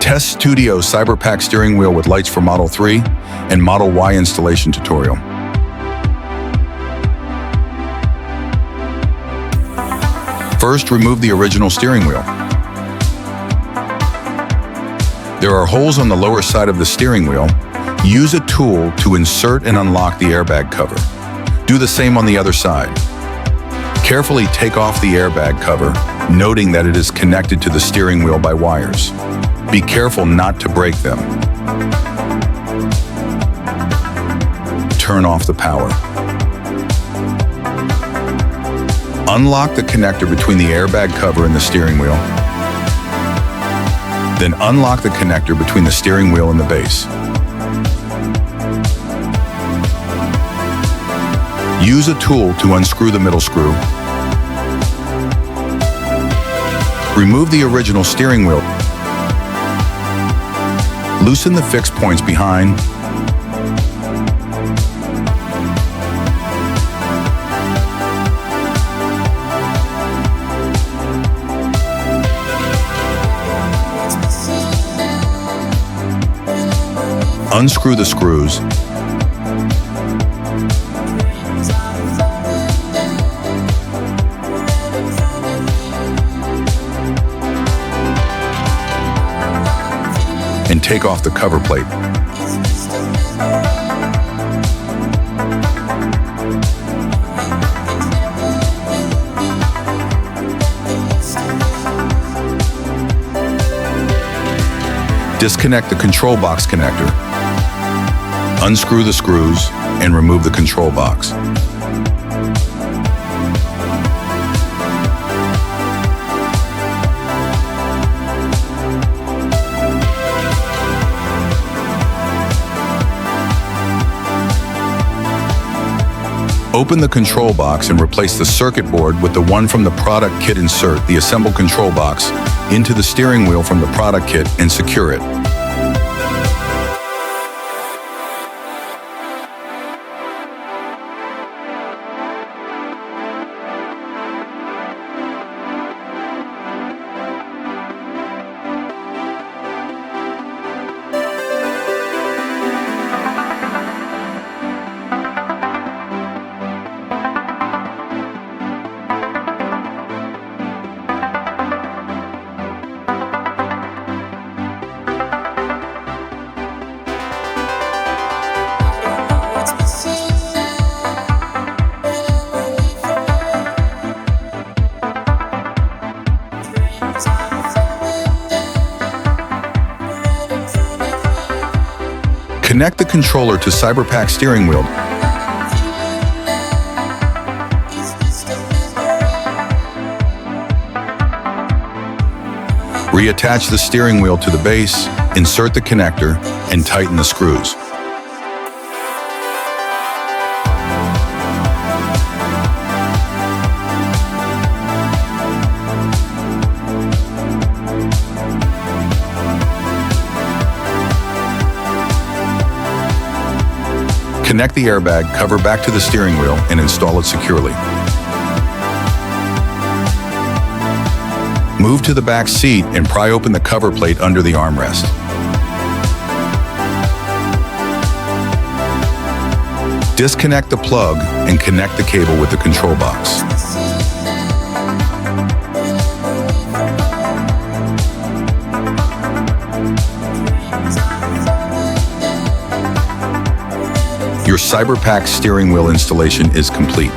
TesStudio CyberPack steering wheel with lights for Model 3 and Model Y installation tutorial. First, remove the original steering wheel. There are holes on the lower side of the steering wheel. Use a tool to insert and unlock the airbag cover. Do the same on the other side. Carefully take off the airbag cover, noting that it is connected to the steering wheel by wires. Be careful not to break them. Turn off the power. Unlock the connector between the airbag cover and the steering wheel. Then unlock the connector between the steering wheel and the base. Use a tool to unscrew the middle screw. Remove the original steering wheel. Loosen the fixed points behind. Unscrew the screws. And take off the cover plate. Disconnect the control box connector. Unscrew the screws and remove the control box. Open the control box and replace the circuit board with the one from the product kit. Insert the assembled control box into the steering wheel from the product kit and secure it. Connect the controller to CyberPack steering wheel. Reattach the steering wheel to the base, insert the connector, and tighten the screws. Connect the airbag cover back to the steering wheel and install it securely. Move to the back seat and pry open the cover plate under the armrest. Disconnect the plug and connect the cable with the control box. Your CyberPack steering wheel installation is complete.